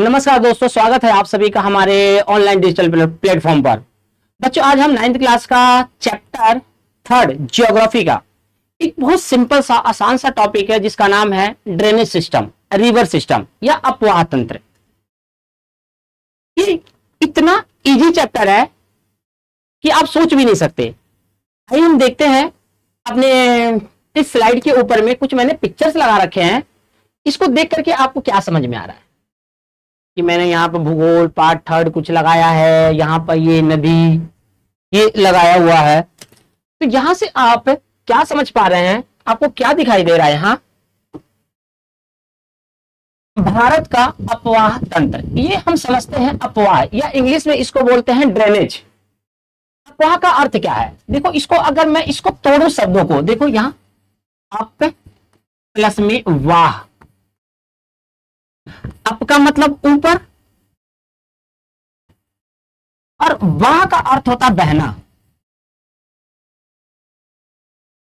नमस्कार दोस्तों, स्वागत है आप सभी का हमारे ऑनलाइन डिजिटल प्लेटफॉर्म पर। बच्चों, आज हम 9th क्लास का चैप्टर 3 ज्योग्राफी का एक बहुत सिंपल सा आसान सा टॉपिक है जिसका नाम है ड्रेनेज सिस्टम, रिवर सिस्टम या अपवाह तंत्र। ये इतना इजी चैप्टर है कि आप सोच भी नहीं सकते। आइए हम देखते हैं अपने इस स्लाइड के ऊपर में कुछ मैंने पिक्चर्स लगा रखे हैं। इसको देख करके आपको क्या समझ में आ रहा है कि मैंने यहाँ पर भूगोल पार्ट 3 कुछ लगाया है, यहाँ पर ये नदी ये लगाया हुआ है। तो यहां से आप क्या समझ पा रहे हैं, आपको क्या दिखाई दे रहा है? यहाँ भारत का अपवाह तंत्र, ये हम समझते हैं अपवाह या इंग्लिश में इसको बोलते हैं ड्रेनेज। अपवाह का अर्थ क्या है? देखो, इसको अगर मैं इसको तोड़ू शब्दों को, देखो यहां अप प्लस में वाह। अप का मतलब ऊपर और वाह का अर्थ होता बहना।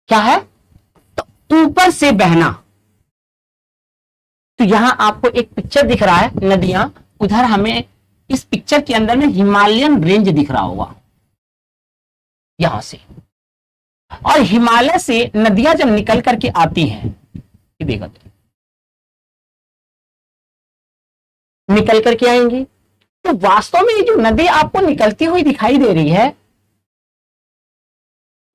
क्या है? तो ऊपर से बहना। तो यहां आपको एक पिक्चर दिख रहा है, नदियां। उधर हमें इस पिक्चर के अंदर में हिमालयन रेंज दिख रहा होगा यहां से, और हिमालय से नदियां जब निकल करके आती हैं, ये देखो निकल करके आएंगी। तो वास्तव में ये जो नदी आपको निकलती हुई दिखाई दे रही है,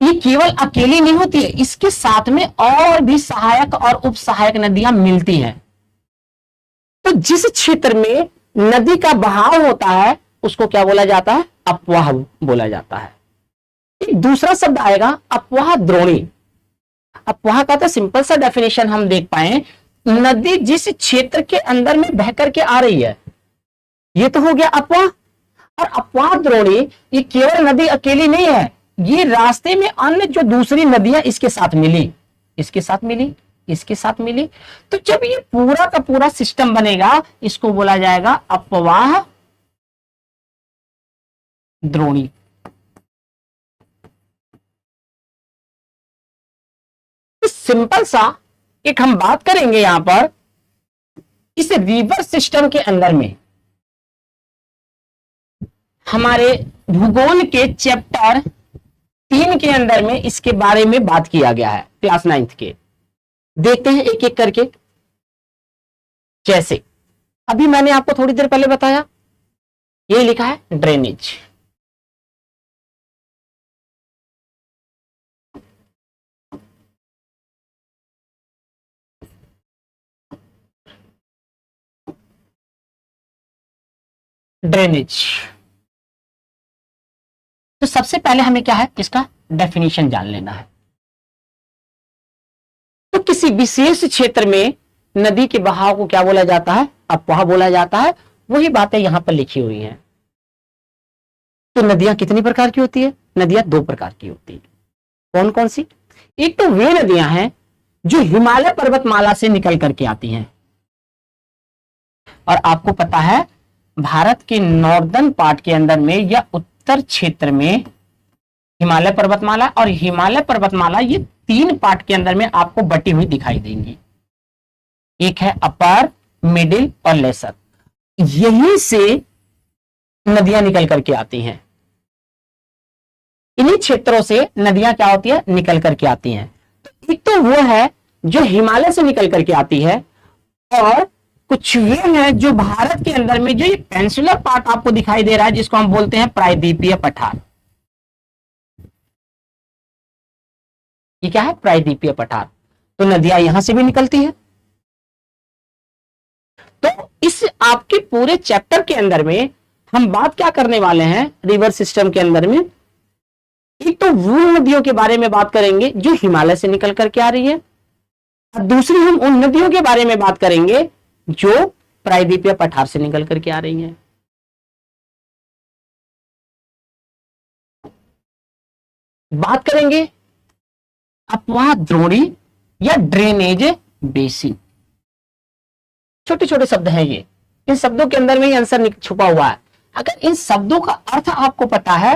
ये केवल अकेली नहीं होती है, इसके साथ में और भी सहायक और उप सहायक नदियां मिलती हैं। तो जिस क्षेत्र में नदी का बहाव होता है उसको क्या बोला जाता है? अपवाह बोला जाता है। एक दूसरा शब्द आएगा अपवाह द्रोणी। अपवाह का तो सिंपल सा डेफिनेशन हम देख पाए, नदी जिस क्षेत्र के अंदर में बह करके आ रही है, ये तो हो गया अपवाह। और अपवाह द्रोणी, ये केवल नदी अकेली नहीं है, ये रास्ते में अन्य जो दूसरी नदियां इसके साथ मिली, इसके साथ मिली, इसके साथ मिली। तो जब ये पूरा का पूरा सिस्टम बनेगा, इसको बोला जाएगा अपवाह द्रोणी। सिंपल सा एक हम बात करेंगे यहां पर इस रिवर सिस्टम के अंदर में। हमारे भूगोल के चैप्टर 3 के अंदर में इसके बारे में बात किया गया है, क्लास 9th के। देखते हैं एक एक करके। जैसे अभी मैंने आपको थोड़ी देर पहले बताया, ये लिखा है ड्रेनेज। ड्रेनेज, तो सबसे पहले हमें क्या है, इसका डेफिनेशन जान लेना है। तो किसी विशेष क्षेत्र में नदी के बहाव को क्या बोला जाता है? अपवाह बोला जाता है। वही बातें यहां पर लिखी हुई हैं। तो नदियां कितनी प्रकार की होती है? नदियां 2 प्रकार की होती है। कौन कौन सी? एक तो वे नदियां हैं जो हिमालय पर्वतमाला से निकल करके आती हैं, और आपको पता है भारत के नॉर्दर्न पार्ट के अंदर में या उत्तर क्षेत्र में हिमालय पर्वतमाला, और हिमालय पर्वतमाला ये 3 पार्ट के अंदर में आपको बटी हुई दिखाई देंगी। एक है अपर, मिडिल और लेसर। यहीं से नदियां निकल करके आती हैं। इन्हीं क्षेत्रों से नदियां क्या होती है? निकल करके आती हैं। तो एक तो वो है जो हिमालय से निकल करके आती है, और कुछ वे हैं जो भारत के अंदर में जो ये पेंसुलर पार्ट आपको दिखाई दे रहा है, जिसको हम बोलते हैं प्रायद्वीपीय पठार। ये क्या है? प्रायद्वीपीय पठार। तो नदियां यहां से भी निकलती है। तो इस आपके पूरे चैप्टर के अंदर में हम बात क्या करने वाले हैं रिवर सिस्टम के अंदर में? एक तो वो नदियों के बारे में बात करेंगे जो हिमालय से निकल करके आ रही है, और दूसरी हम उन नदियों के बारे में बात करेंगे जो प्रायद्वीपीय पठार से निकल करके आ रही हैं। बात करेंगे अपवाह द्रोणी या ड्रेनेज बेसिन। छोटे छोटे शब्द हैं ये, इन शब्दों के अंदर में ही आंसर छुपा हुआ है। अगर इन शब्दों का अर्थ आपको पता है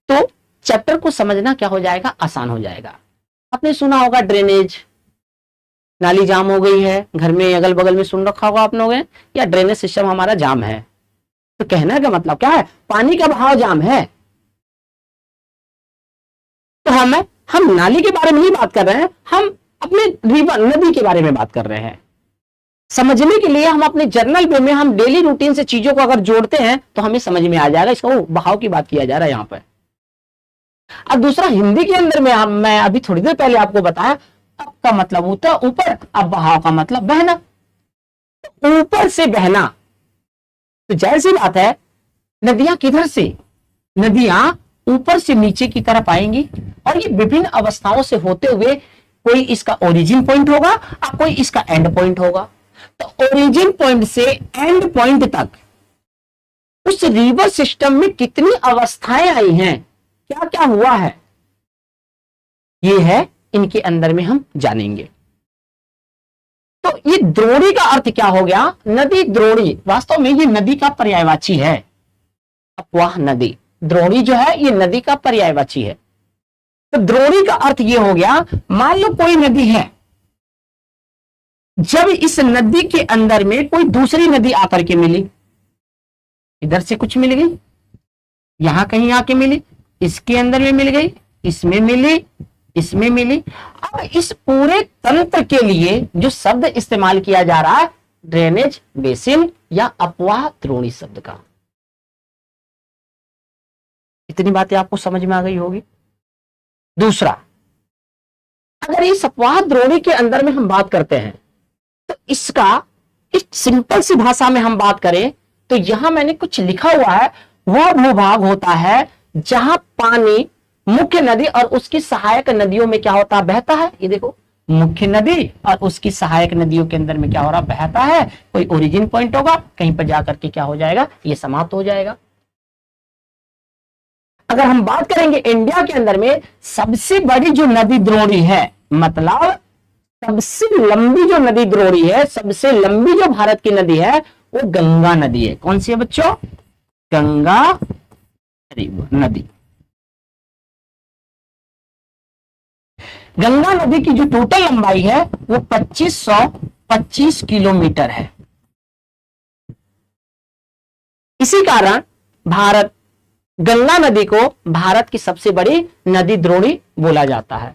तो चैप्टर को समझना क्या हो जाएगा? आसान हो जाएगा। आपने सुना होगा ड्रेनेज, नाली जाम हो गई है, घर में अगल बगल में सुन रखा होगा आप लोगों ने, या ड्रेनेज सिस्टम हमारा जाम है। तो कहने का मतलब क्या है, पानी का बहाव जाम है। तो हम नाली के बारे में नहीं बात कर रहे हैं, हम अपने रिवर नदी के बारे में बात कर रहे हैं। समझने के लिए हम अपने जर्नल वे में हम डेली रूटीन से चीजों को अगर जोड़ते हैं तो हमें समझ में आ जाएगा इसका बहाव की बात किया जा रहा है यहां पर। अब दूसरा, हिंदी के अंदर में मैं अभी थोड़ी देर पहले आपको बताया, अब का मतलब होता है ऊपर, अब बहाव का मतलब बहना, ऊपर से बहना। तो जाहिर सी बात है, नदियां किधर से, नदियां ऊपर से नीचे की तरफ आएंगी, और ये विभिन्न अवस्थाओं से होते हुए कोई इसका ओरिजिन पॉइंट होगा और कोई इसका एंड पॉइंट होगा। तो ओरिजिन पॉइंट से एंड पॉइंट तक उस रिवर सिस्टम में कितनी अवस्थाएं आई हैं, क्या क्या हुआ है, ये है इनके अंदर में हम जानेंगे। तो ये द्रोणी का अर्थ क्या हो गया, नदी द्रोणी, वास्तव में ये नदी का पर्यायवाची है। अपवाह नदी, द्रोणी जो है ये नदी का पर्यायवाची है। तो द्रोणी का अर्थ ये हो गया, मान लो कोई नदी है, जब इस नदी के अंदर में कोई दूसरी नदी आकर के मिली, इधर से कुछ मिल गई, यहां कहीं आके मिली, इसके अंदर में मिल गई, इसमें मिली, इसमें मिली। अब इस पूरे तंत्र के लिए जो शब्द इस्तेमाल किया जा रहा है, ड्रेनेज बेसिन या अपवाह द्रोणी शब्द का। इतनी बातें आपको समझ में आ गई होगी। दूसरा, अगर इस अपवाह द्रोणी के अंदर में हम बात करते हैं तो इसका इस सिंपल सी भाषा में हम बात करें तो यहां मैंने कुछ लिखा हुआ है, वह भूभाग होता है जहां पानी मुख्य नदी और उसकी सहायक नदियों में क्या होता है, बहता है। ये देखो, मुख्य नदी और उसकी सहायक नदियों के अंदर में क्या हो रहा, बहता है। कोई ओरिजिन पॉइंट होगा, कहीं पर जाकर के क्या हो जाएगा, ये समाप्त हो जाएगा। अगर हम बात करेंगे इंडिया के अंदर में सबसे बड़ी जो नदी द्रोणी है, मतलब सबसे लंबी जो नदी द्रोणी है, सबसे लंबी जो भारत की नदी है, वो गंगा नदी है। कौन सी है बच्चों, गंगा नदी। गंगा नदी की जो टोटल लंबाई है वो 2525 किलोमीटर है। इसी कारण भारत गंगा नदी को भारत की सबसे बड़ी नदी द्रोणी बोला जाता है।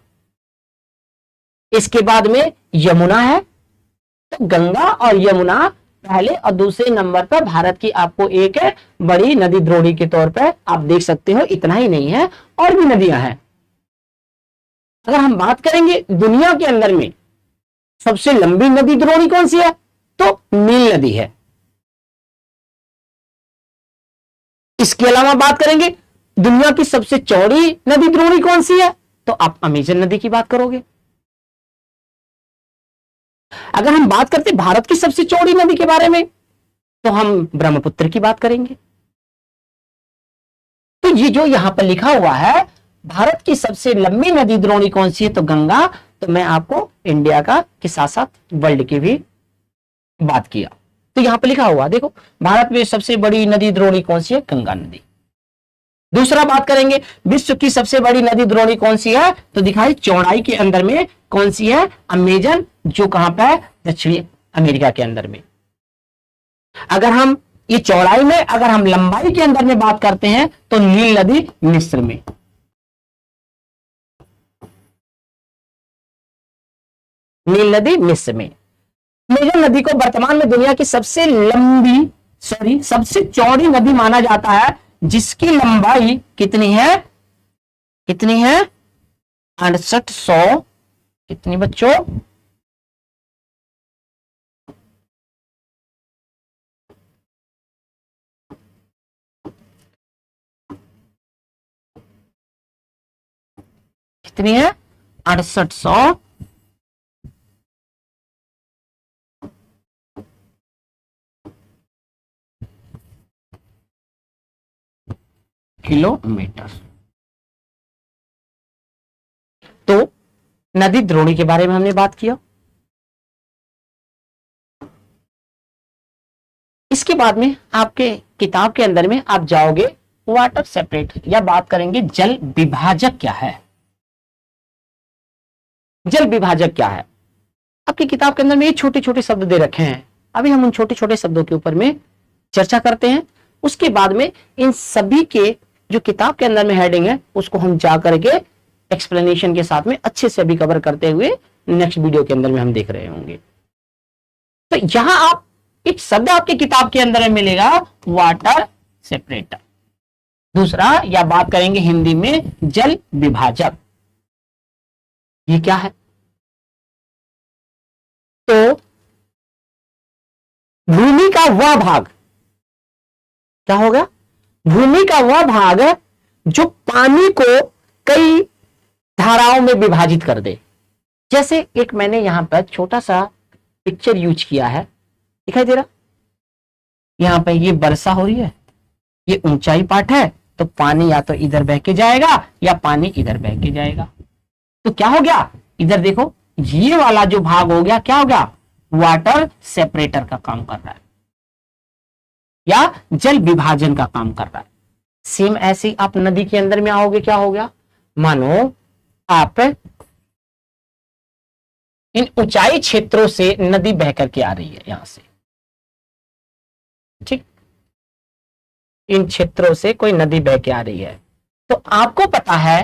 इसके बाद में यमुना है। तो गंगा और यमुना पहले और दूसरे नंबर पर भारत की आपको एक बड़ी नदी द्रोणी के तौर पर आप देख सकते हो। इतना ही नहीं है, और भी नदियां हैं। अगर हम बात करेंगे दुनिया के अंदर में सबसे लंबी नदी द्रोणी कौन सी है, तो नील नदी है। इसके अलावा बात करेंगे दुनिया की सबसे चौड़ी नदी द्रोणी कौन सी है, तो आप अमेजन नदी की बात करोगे। अगर हम बात करते भारत की सबसे चौड़ी नदी के बारे में तो हम ब्रह्मपुत्र की बात करेंगे। तो ये जो यहां पर लिखा हुआ है भारत की सबसे लंबी नदी द्रोणी कौन सी है, तो गंगा। तो मैं आपको इंडिया का के साथ साथ वर्ल्ड की भी बात किया। तो यहां पर लिखा हुआ देखो, भारत में सबसे बड़ी नदी द्रोणी कौन सी है, गंगा नदी। दूसरा बात करेंगे विश्व की सबसे बड़ी नदी द्रोणी कौन सी है, तो दिखाई चौड़ाई के अंदर में कौन सी है, अमेजन, जो कहां पर है, दक्षिणी अमेरिका के अंदर में। अगर हम ये चौड़ाई में, अगर हम लंबाई के अंदर में बात करते हैं तो नील नदी मिस्र में। नील नदी मिस्र में। अमेजन नदी को वर्तमान में दुनिया की सबसे लंबी सबसे चौड़ी नदी माना जाता है, जिसकी लंबाई कितनी है, कितनी है, 6800, कितनी बच्चों, 6800 किलोमीटर। तो नदी द्रोणी के बारे में हमने बात किया। इसके बाद में आपके किताब के अंदर में आप जाओगे वाटर सेपरेट, या बात करेंगे जल विभाजक क्या है। जल विभाजक क्या है। आपकी किताब के अंदर में ये छोटे छोटे शब्द दे रखे हैं। अभी हम उन छोटे छोटे शब्दों के ऊपर में चर्चा करते हैं। उसके बाद में इन सभी के जो किताब के अंदर में हेडिंग है उसको हम जा करके एक्सप्लेनेशन के साथ में अच्छे से अभी कवर करते हुए नेक्स्ट वीडियो के अंदर में हम देख रहे होंगे। तो यहां आप एक शब्द आपकी किताब के अंदर में मिलेगा, वाटर सेपरेटर। दूसरा या बात करेंगे हिंदी में जल विभाजक। ये क्या है? तो भूमि का वह भाग, क्या होगा? भूमि का वह भाग जो पानी को कई धाराओं में विभाजित कर दे। जैसे एक मैंने यहां पर छोटा सा पिक्चर यूज किया है, दिखाई दे रहा? यहां पर ये वर्षा हो रही है, ये ऊंचाई पार्ट है, तो पानी या तो इधर बह के जाएगा या पानी इधर बह के जाएगा। तो क्या हो गया? इधर देखो, ये वाला जो भाग हो गया, क्या हो गया? वाटर सेपरेटर का काम कर रहा है या जल विभाजन का काम कर रहा है। सेम ऐसे ही आप नदी के अंदर में आओगे, क्या हो गया? मानो आप इन ऊंचाई क्षेत्रों से नदी बह करके आ रही है, यहां से, ठीक, इन क्षेत्रों से कोई नदी बह के आ रही है। तो आपको पता है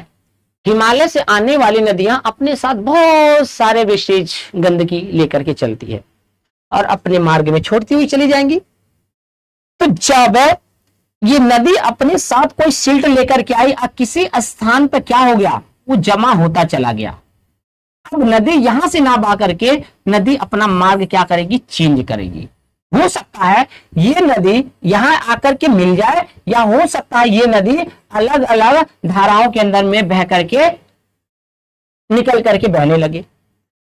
हिमालय से आने वाली नदियां अपने साथ बहुत सारे वेस्टेज गंदगी लेकर के चलती है और अपने मार्ग में छोड़ती हुई चली जाएंगी। तो जब ये नदी अपने साथ कोई सिल्ट लेकर के आई और किसी स्थान पर क्या हो गया? वो जमा होता चला गया। अब नदी यहां से ना बहा करके नदी अपना मार्ग क्या करेगी? चेंज करेगी। हो सकता है ये नदी यहां आकर के मिल जाए, या हो सकता है ये नदी अलग अलग धाराओं के अंदर में बह करके निकल करके बहने लगे।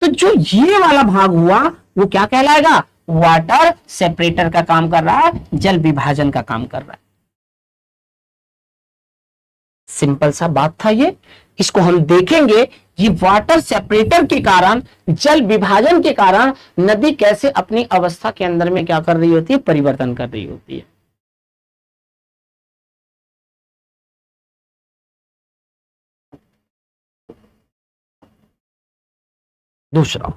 तो जो ये वाला भाग हुआ वो क्या कहलाएगा? वाटर सेपरेटर का काम कर रहा है, जल विभाजन का काम कर रहा है। सिंपल सा बात था ये। इसको हम देखेंगे, ये वाटर सेपरेटर के कारण, जल विभाजन के कारण नदी कैसे अपनी अवस्था के अंदर में क्या कर रही होती है? परिवर्तन कर रही होती है। दूसरा,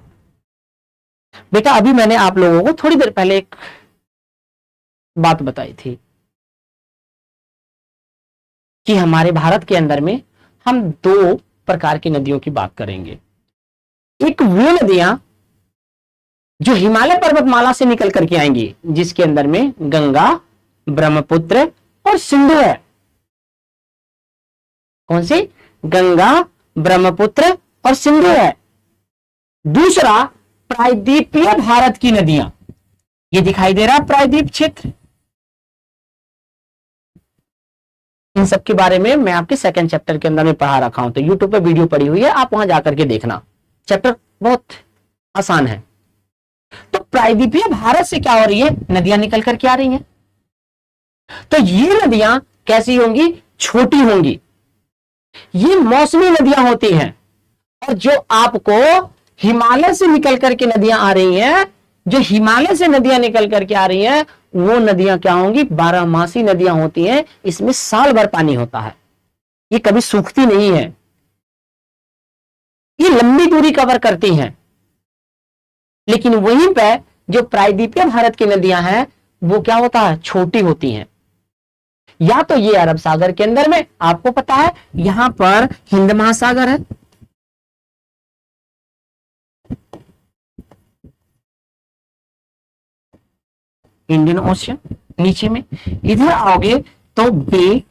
बेटा अभी मैंने आप लोगों को थोड़ी देर पहले एक बात बताई थी कि हमारे भारत के अंदर में हम दो प्रकार की नदियों की बात करेंगे। एक वो नदियां जो हिमालय पर्वतमाला से निकल करके आएंगी, जिसके अंदर में गंगा, ब्रह्मपुत्र और सिंधु है। कौन सी? गंगा, ब्रह्मपुत्र और सिंधु है। दूसरा, प्रायद्वीपीय भारत की नदियां, ये दिखाई दे रहा प्रायद्वीप क्षेत्र। इन सब के बारे में मैं आपके सेकंड चैप्टर के अंदर में पढ़ा रखा हूं, तो यूट्यूब पे वीडियो पड़ी हुई है, आप वहां जाकर के देखना। चैप्टर बहुत आसान है। तो प्रायद्वीपीय भारत से क्या हो रही है? नदियां निकल करके आ रही हैं। तो ये नदियां कैसी होंगी? छोटी होंगी। ये मौसमी नदियां होती हैं। और जो आपको हिमालय से निकल करके नदियां आ रही हैं, जो हिमालय से नदियां निकल करके आ रही हैं, वो नदियां क्या होंगी? 12मासी नदियां होती हैं। इसमें साल भर पानी होता है, ये कभी सूखती नहीं है, ये लंबी दूरी कवर करती हैं। लेकिन वहीं पे जो प्रायद्वीपीय भारत की नदियां हैं वो क्या होता है? छोटी होती हैं। या तो ये अरब सागर के अंदर में, आपको पता है यहां पर हिंद महासागर है, इंडियन ओशियन नीचे में। इधर आओगे तो बे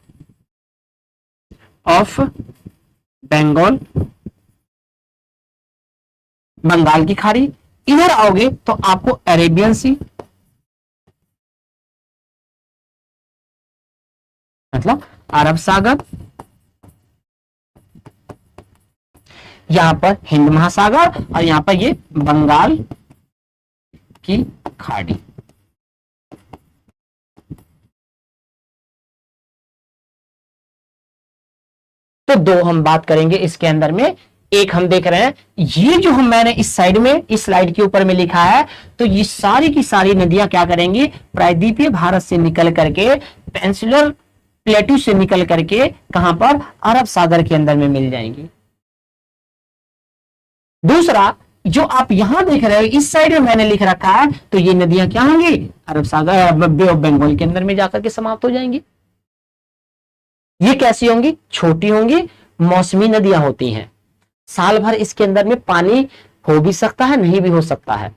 ऑफ बंगाल, बंगाल की खाड़ी। इधर आओगे तो आपको अरेबियन सी, मतलब अरब सागर। यहां पर हिंद महासागर और यहां पर ये बंगाल की खाड़ी। तो दो हम बात करेंगे इसके अंदर में। एक हम देख रहे हैं, ये जो हम मैंने इस साइड में, इस स्लाइड के ऊपर में लिखा है, तो ये सारी की सारी नदियां क्या करेंगी? प्रायद्वीपीय भारत से निकल करके, पेनिनसुलर प्लेटू से निकल करके कहां पर? अरब सागर के अंदर में मिल जाएंगी। दूसरा, जो आप यहां देख रहे हो इस साइड में मैंने लिख रखा है, तो ये नदियां क्या होंगी, अरब सागर, बे ऑफ बंगाल के अंदर में जाकर के समाप्त हो जाएंगी। ये कैसी होंगी, छोटी होंगी, मौसमी नदियां होती हैं, साल भर इसके अंदर में पानी हो भी सकता है, नहीं भी हो सकता है।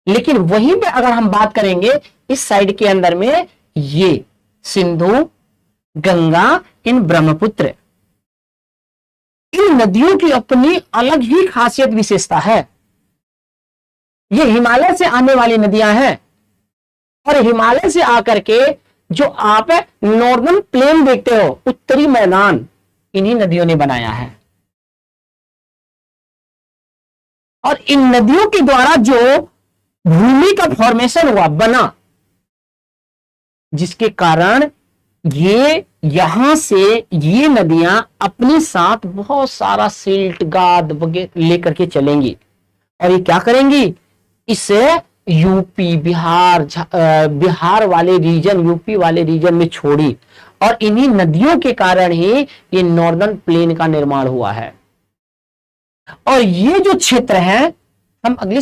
लेकिन वहीं पे अगर हम बात करेंगे इस साइड के अंदर में, ये सिंधु, गंगा, इन ब्रह्मपुत्र, इन नदियों की अपनी अलग ही खासियत विशेषता है। ये हिमालय से आने वाली नदियां हैं, और हिमालय से आकर के जो आप नॉर्दर्न प्लेन देखते हो, उत्तरी मैदान, इन्हीं नदियों ने बनाया है। और इन नदियों के द्वारा जो भूमि का फॉर्मेशन हुआ, बना, जिसके कारण ये यहां से ये नदियां अपने साथ बहुत सारा सिल्ट, गाद वगैरह लेकर के चलेंगी, और ये क्या करेंगी, इससे यूपी, बिहार वाले रीजन, यूपी वाले रीजन में छोड़ी, और इन्हीं नदियों के कारण ही ये नॉर्दर्न प्लेन का निर्माण हुआ है। और ये जो क्षेत्र है, हम अगले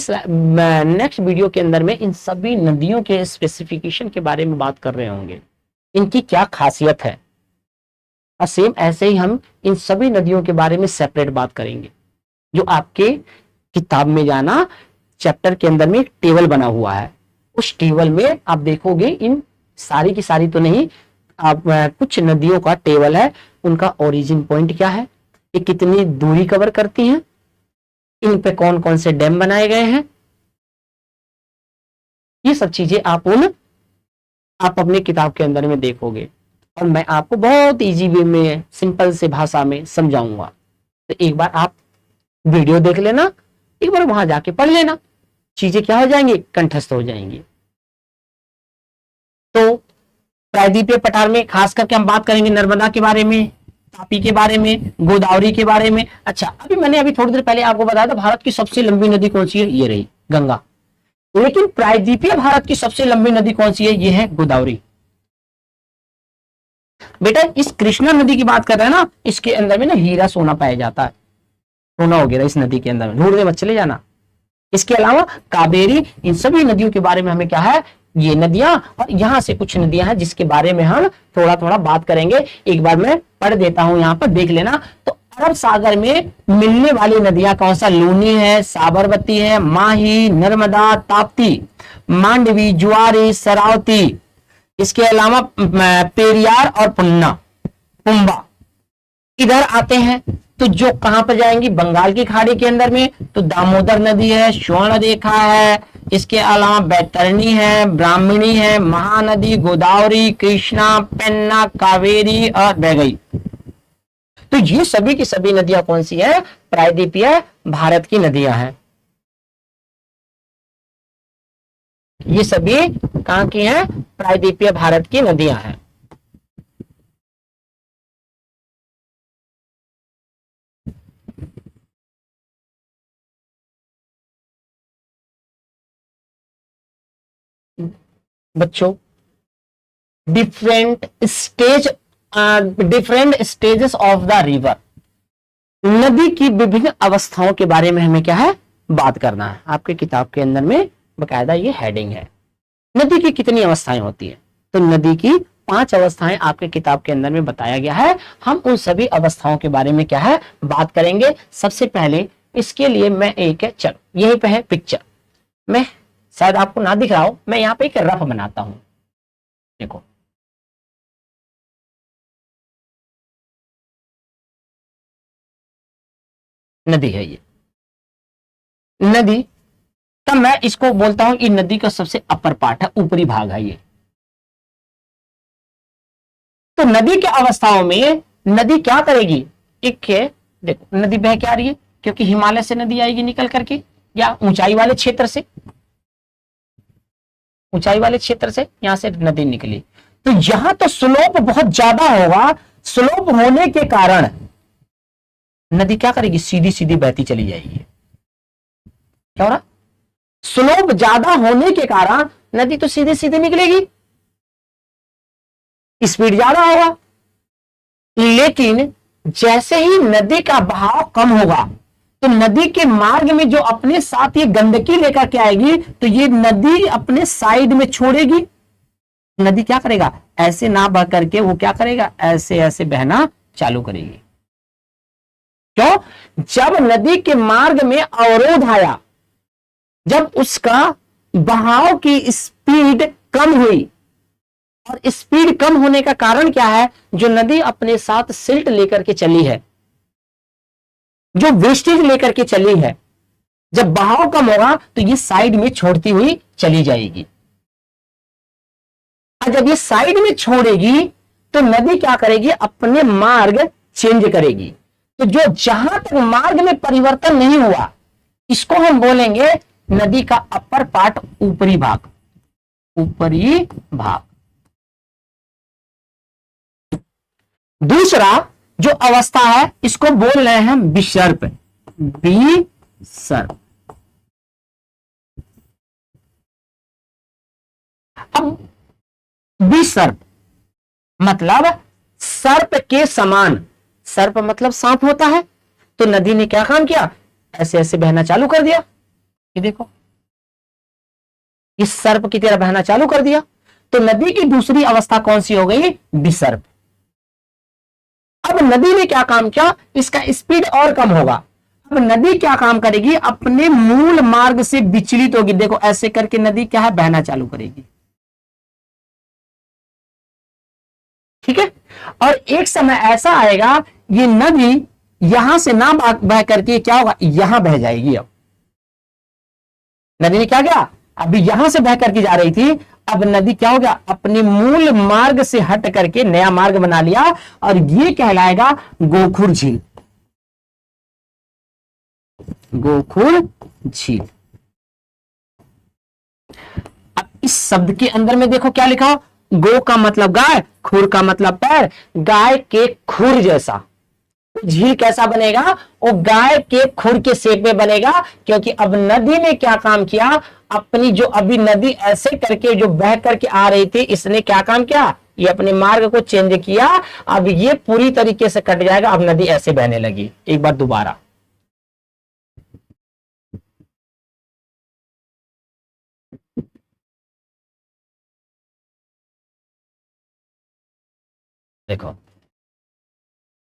नेक्स्ट वीडियो के अंदर में इन सभी नदियों के स्पेसिफिकेशन के बारे में बात कर रहे होंगे, इनकी क्या खासियत है, और सेम ऐसे ही हम इन सभी नदियों के बारे में सेपरेट बात करेंगे। जो आपके किताब में जाना, चैप्टर के अंदर में एक टेबल बना हुआ है, उस टेबल में आप देखोगे, इन सारी की सारी तो नहीं, आप कुछ नदियों का टेबल है, उनका ओरिजिन पॉइंट क्या है, ये कितनी दूरी कवर करती हैं, इन पे कौन कौन से डैम बनाए गए हैं, ये सब चीजें आप अपने किताब के अंदर में देखोगे, और मैं आपको बहुत इजी वे में, सिंपल से भाषा में समझाऊंगा। तो एक बार आप वीडियो देख लेना, एक बार वहां जाके पढ़ लेना, चीजें क्या हो जाएंगी, कंठस्थ हो जाएंगी। तो प्रायद्वीपीय पठार में खास करके हम बात करेंगे नर्मदा के बारे में, तापी के बारे में, गोदावरी के बारे में। अच्छा, अभी थोड़ी देर पहले आपको बताया था भारत की सबसे लंबी नदी कौन सी है, ये रही गंगा। लेकिन प्रायद्वीपीय भारत की सबसे लंबी नदी कौन सी है, ये है गोदावरी। बेटा इस कृष्णा नदी की बात कर रहे हैं ना, इसके अंदर में ना हीरा सोना पाया जाता है, सोना वगैरह इस नदी के अंदर में, ढूंढने मत चले जाना। इसके अलावा कावेरी, इन सभी नदियों के बारे में हमें क्या है, ये नदियां, और यहां से कुछ नदियां हैं जिसके बारे में हम थोड़ा थोड़ा बात करेंगे। एक बार मैं पढ़ देता हूं, यहां पर देख लेना। तो अरब सागर में मिलने वाली नदियां कौन सा, लूनी है, साबरमती है, माही, नर्मदा, ताप्ती, मांडवी, जुआरी, सरावती, इसके अलावा पेरियार और पुम्बा इधर आते हैं। तो जो कहां पर जाएंगी, बंगाल की खाड़ी के अंदर में, तो दामोदर नदी है, स्वर्ण रेखा है, इसके अलावा बैतरणी है, ब्राह्मणी है, महानदी, गोदावरी, कृष्णा, पेन्ना, कावेरी और बैगई। तो ये सभी की सभी नदियां कौन सी है, प्रायद्वीपीय भारत की नदियां हैं। ये सभी कहां की हैं, प्रायद्वीपीय भारत की नदियां हैं। बच्चों different stages of the river, नदी की विभिन्न अवस्थाओं के बारे में हमें क्या है, बात करना है। आपके किताब के अंदर में बकायदा ये हेडिंग है, नदी की कितनी अवस्थाएं होती है। तो नदी की 5 अवस्थाएं आपके किताब के अंदर में बताया गया है। हम उन सभी अवस्थाओं के बारे में क्या है, बात करेंगे। सबसे पहले इसके लिए मैं एक, चलो यहीं पे है पिक्चर, मैं शायद आपको ना दिख रहा हो, मैं यहाँ पे एक रफ बनाता हूं, देखो नदी है ये नदी, तब मैं इसको बोलता हूं, ये नदी का सबसे अपर पार्ट है, ऊपरी भाग है ये। तो नदी के अवस्थाओं में नदी क्या करेगी, एक देखो नदी बह के आ रही है, क्योंकि हिमालय से नदी आएगी निकल करके, या ऊंचाई वाले क्षेत्र से, ऊंचाई वाले क्षेत्र से यहां से नदी निकली। तो यहां तो स्लोप बहुत ज्यादा होगा, स्लोप होने के कारण नदी क्या करेगी, सीधी सीधी बहती चली जाएगी। क्या हो रहा, स्लोप ज्यादा होने के कारण नदी तो सीधे सीधे निकलेगी, स्पीड ज्यादा होगा। लेकिन जैसे ही नदी का बहाव कम होगा, तो नदी के मार्ग में जो अपने साथ ये गंदगी लेकर के आएगी, तो ये नदी अपने साइड में छोड़ेगी। नदी क्या करेगा, ऐसे ना बह करके वो क्या करेगा, ऐसे ऐसे बहना चालू करेगी। क्यों? जब नदी के मार्ग में अवरोध आया, जब उसका बहाव की स्पीड कम हुई, और स्पीड कम होने का कारण क्या है, जो नदी अपने साथ सिल्ट लेकर के चली है, जो वेस्टेज लेकर के चली है, जब बहाव कम होगा तो ये साइड में छोड़ती हुई चली जाएगी। और जब ये साइड में छोड़ेगी तो नदी क्या करेगी, अपने मार्ग चेंज करेगी। तो जो जहां तक मार्ग में परिवर्तन नहीं हुआ, इसको हम बोलेंगे नदी का अपर पार्ट, ऊपरी भाग, ऊपरी भाग। दूसरा जो अवस्था है, इसको बोल रहे हैं विसर्प, विसर्प। अब विसर्प मतलब सर्प के समान, सर्प मतलब सांप होता है। तो नदी ने क्या काम किया, ऐसे ऐसे बहना चालू कर दिया। ये देखो, इस सर्प की तरह बहना चालू कर दिया। तो नदी की दूसरी अवस्था कौन सी हो गई, विसर्प। अब नदी ने क्या काम किया, इसका स्पीड और कम होगा। अब नदी क्या काम करेगी, अपने मूल मार्ग से विचलित होगी। देखो ऐसे करके नदी क्या है, बहना चालू करेगी। ठीक है। और एक समय ऐसा आएगा, ये नदी यहां से ना बह करके क्या होगा, यहां बह जाएगी। अब नदी ने क्या किया, अभी यहां से बह करके जा रही थी, अब नदी क्या हो गया, अपने मूल मार्ग से हट करके नया मार्ग बना लिया, और ये कहलाएगा गोखुर झील। गोखुर झील। अब इस शब्द के अंदर में देखो क्या लिखा, गो का मतलब गाय, खुर का मतलब पैर, गाय के खुर जैसा। झील कैसा बनेगा, वो गाय के खुर के शेप में बनेगा। क्योंकि अब नदी ने क्या काम किया, अपनी जो अभी नदी ऐसे करके जो बह करके आ रही थी, इसने क्या काम किया, ये अपने मार्ग को चेंज किया। अब ये पूरी तरीके से कट जाएगा, अब नदी ऐसे बहने लगी। एक बार दोबारा देखो,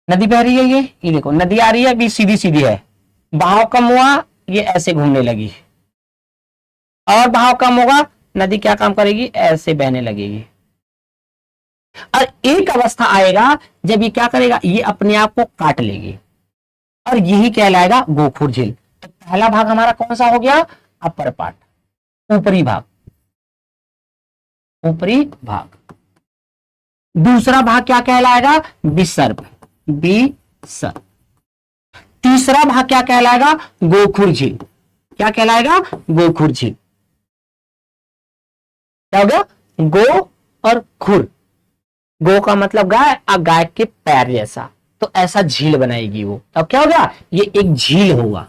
नदी बह रही है, ये देखो नदी आ रही है, अभी सीधी सीधी है, बहाव कम हुआ, ये ऐसे घूमने लगी, और बहाव कम होगा, नदी क्या काम करेगी, ऐसे बहने लगेगी। और एक अवस्था आएगा जब ये क्या करेगा, ये अपने आप को काट लेगी, और यही कहलाएगा गोखुर झील। तो पहला भाग हमारा कौन सा हो गया, अपर पार्ट, ऊपरी भाग, ऊपरी भाग। दूसरा भाग क्या कहलाएगा, विसर्प, विसर्प। तीसरा भाग क्या कहलाएगा, गोखुर झील। क्या कहलाएगा, गोखुर झील। क्या हो गया, गो और खुर, गो का मतलब गाय, और गाय के पैर जैसा, तो ऐसा झील बनाएगी वो। अब क्या होगा, ये एक झील होगा।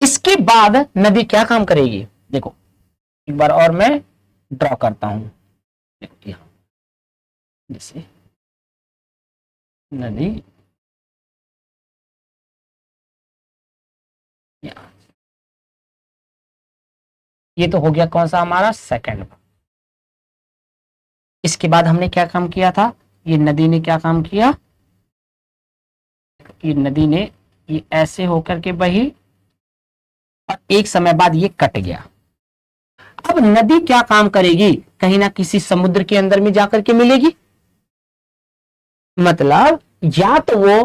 इसके बाद नदी क्या काम करेगी, देखो एक बार और मैं ड्रॉ करता हूं। यहां जैसे नदी, ये तो हो गया कौन सा हमारा, सेकंड। इसके बाद हमने क्या काम किया था, ये नदी ने क्या काम किया, ये नदी ने ये ऐसे होकर के बही, और एक समय बाद ये कट गया। अब नदी क्या काम करेगी, कहीं ना किसी समुद्र के अंदर में जाकर के मिलेगी। मतलब या तो वो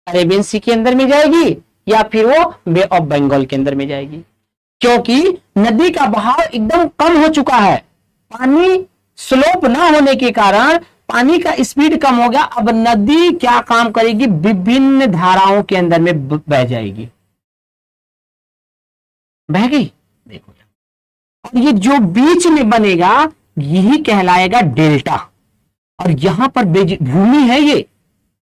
अरेबियन सी के अंदर में जाएगी, या फिर वो बे ऑफ बंगाल के अंदर में जाएगी। क्योंकि नदी का बहाव एकदम कम हो चुका है, पानी स्लोप ना होने के कारण पानी का स्पीड कम हो गया। अब नदी क्या काम करेगी, विभिन्न धाराओं के अंदर में बह जाएगी, बह गई। देखो, और ये जो बीच में बनेगा यही कहलाएगा डेल्टा, और यहां पर भूमि है, ये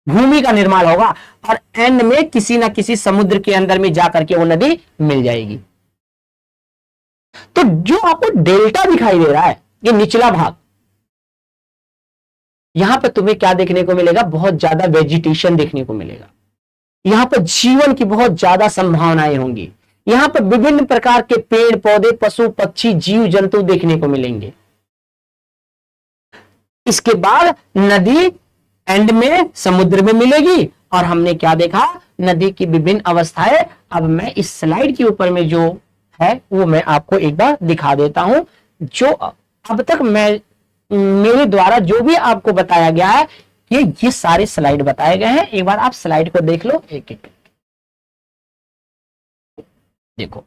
भूमि का निर्माण होगा, और एंड में किसी ना किसी समुद्र के अंदर में जाकर के वो नदी मिल जाएगी। तो जो आपको डेल्टा दिखाई दे रहा है, ये निचला भाग, यहां पर तुम्हें क्या देखने को मिलेगा, बहुत ज्यादा वेजिटेशन देखने को मिलेगा, यहां पर जीवन की बहुत ज्यादा संभावनाएं होंगी, यहां पर विभिन्न प्रकार के पेड़ पौधे, पशु पक्षी, जीव जंतु देखने को मिलेंगे। इसके बाद नदी एंड में समुद्र में मिलेगी, और हमने क्या देखा, नदी की विभिन्न अवस्थाएं। अब मैं इस स्लाइड के ऊपर में जो है वो मैं आपको एक बार दिखा देता हूं, जो अब तक मेरे द्वारा जो भी आपको बताया गया है, ये सारे स्लाइड बताए गए हैं। एक बार आप स्लाइड को देख लो, एक एक देखो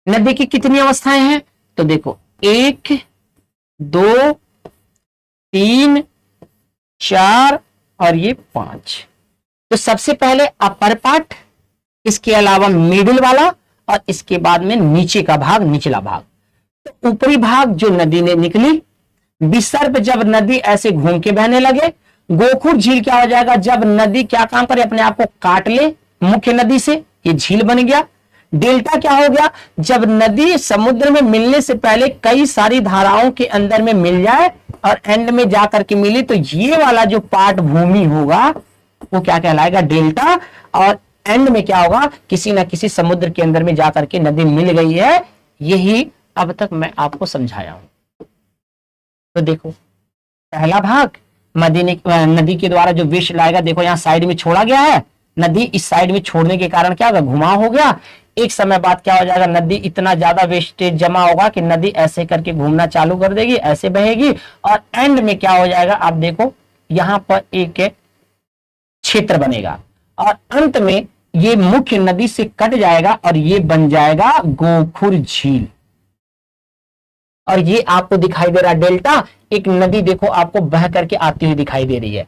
नदी की कितनी अवस्थाएं हैं, तो देखो 1 2 3 4 और ये 5। तो सबसे पहले अपर पार्ट, इसके अलावा मिडिल वाला, और इसके बाद में नीचे का भाग, निचला भाग। तो ऊपरी भाग जो नदी ने निकली, विसर्प जब नदी ऐसे घूम के बहने लगे, गोखुर झील क्या हो जाएगा, जब नदी क्या काम करे, अपने आप को काट ले मुख्य नदी से, ये झील बन गया। डेल्टा क्या हो गया, जब नदी समुद्र में मिलने से पहले कई सारी धाराओं के अंदर में मिल जाए और एंड में जाकर के मिली, तो ये वाला जो पार्ट भूमि होगा वो क्या कहलाएगा, डेल्टा। और एंड में क्या होगा, किसी ना किसी समुद्र के अंदर में जाकर के नदी मिल गई है। यही अब तक मैं आपको समझाया हूं। तो देखो पहला भाग नदी के द्वारा जो विष लाएगा, देखो यहां साइड में छोड़ा गया है, नदी इस साइड में छोड़ने के कारण क्या होगा, घुमाव हो गया। एक समय बाद क्या हो जाएगा, नदी इतना ज्यादा वेस्टेज जमा होगा कि नदी ऐसे करके घूमना चालू कर देगी, ऐसे बहेगी, और एंड में क्या हो जाएगा, आप देखो यहां पर एक क्षेत्र बनेगा, और अंत में ये मुख्य नदी से कट जाएगा और ये बन जाएगा गोखुर झील। और ये आपको दिखाई दे रहा है डेल्टा, एक नदी देखो आपको बह करके आती हुई दिखाई दे रही है,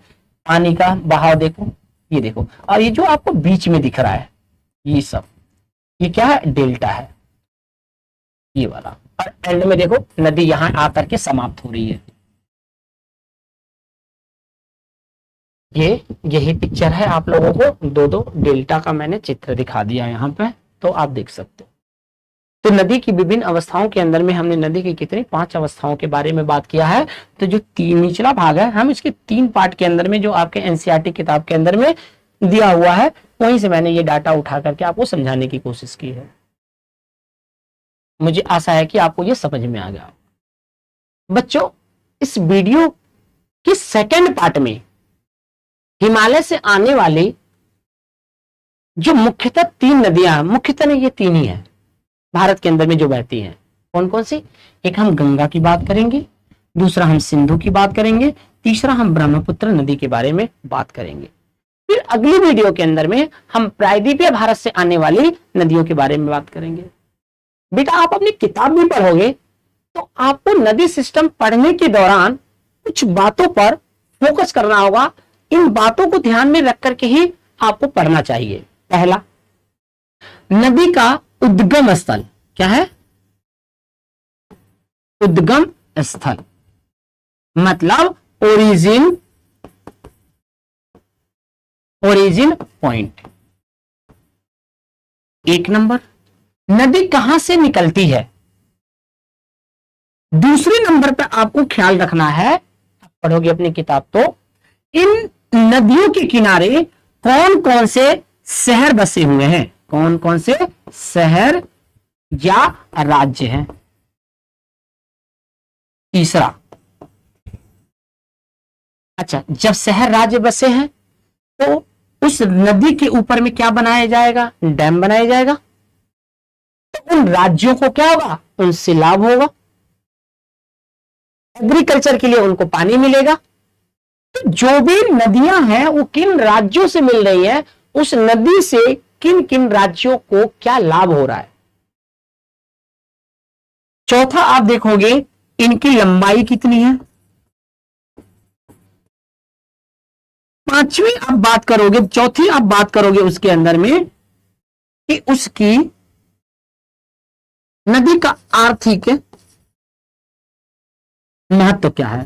पानी का बहाव देखो, ये देखो, और ये जो आपको बीच में दिख रहा है ये सब, ये क्या है, डेल्टा है ये वाला। और एंड में देखो नदी यहां आकर के समाप्त हो रही है। यही पिक्चर है, आप लोगों को दो दो डेल्टा का मैंने चित्र दिखा दिया यहां पे, तो आप देख सकते हो। तो नदी की विभिन्न अवस्थाओं के अंदर में हमने नदी की कितनी 5 अवस्थाओं के बारे में बात किया है। तो जो निचला भाग है, हम इसके 3 पार्ट के अंदर में जो आपके एनसीईआरटी किताब के अंदर में दिया हुआ है, वहीं से मैंने ये डाटा उठा करके आपको समझाने की कोशिश की है। मुझे आशा है कि आपको ये समझ में आ गया। बच्चों, इस वीडियो के सेकंड पार्ट में हिमालय से आने वाली जो मुख्यतः 3 नदियां, मुख्यतः नहीं, ये 3 ही है भारत के अंदर में जो बहती हैं। कौन कौन सी, एक हम गंगा की बात करेंगे, दूसरा हम सिंधु की बात करेंगे, तीसरा हम ब्रह्मपुत्र नदी के बारे में बात करेंगे। फिर अगली वीडियो के अंदर में हम प्रायद्वीपीय भारत से आने वाली नदियों के बारे में बात करेंगे। बेटा आप अपनी किताब भी पढ़ोगे तो आपको नदी सिस्टम पढ़ने के दौरान कुछ बातों पर फोकस करना होगा। इन बातों को ध्यान में रख करके ही आपको पढ़ना चाहिए। पहला, नदी का उद्गम स्थल क्या है, उद्गम स्थल मतलब ओरिजिन पॉइंट। 1 नंबर, नदी कहां से निकलती है। दूसरे नंबर पर आपको ख्याल रखना है, आप पढ़ोगे अपनी किताब तो, इन नदियों के किनारे कौन कौन से शहर बसे हुए हैं, कौन कौन से शहर या राज्य हैं। तीसरा, अच्छा जब शहर राज्य बसे हैं तो उस नदी के ऊपर में क्या बनाया जाएगा, डैम बनाया जाएगा। तो उन राज्यों को क्या होगा, उनसे लाभ होगा, एग्रीकल्चर के लिए उनको पानी मिलेगा। तो जो भी नदियां हैं वो किन राज्यों से मिल रही है, उस नदी से किन किन राज्यों को क्या लाभ हो रहा है। चौथा आप देखोगे इनकी लंबाई कितनी है। पांचवी आप बात करोगे, चौथी आप बात करोगे उसके अंदर में कि उसकी नदी का आर्थिक महत्व क्या है।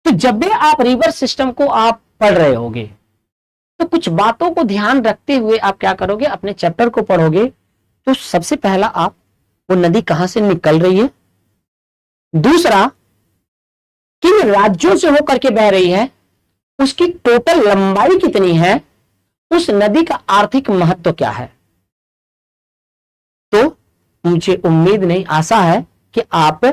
तो जब भी आप रिवर सिस्टम को आप पढ़ रहे होगे तो कुछ बातों को ध्यान रखते हुए आप क्या करोगे, अपने चैप्टर को पढ़ोगे तो सबसे पहला आप वो नदी कहां से निकल रही है, दूसरा किन राज्यों से होकर के बह रही है, उसकी टोटल लंबाई कितनी है, उस नदी का आर्थिक महत्व क्या है। तो मुझे उम्मीद नहीं, आशा है कि आप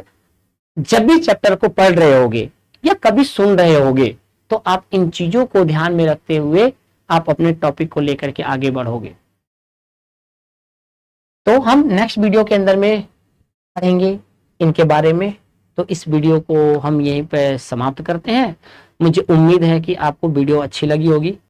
जब भी चैप्टर को पढ़ रहे होगे या कभी सुन रहे होगे तो आप इन चीजों को ध्यान में रखते हुए आप अपने टॉपिक को लेकर के आगे बढ़ोगे। तो हम नेक्स्ट वीडियो के अंदर में पढ़ेंगे इनके बारे में। तो इस वीडियो को हम यहीं पे समाप्त करते हैं। मुझे उम्मीद है कि आपको वीडियो अच्छी लगी होगी।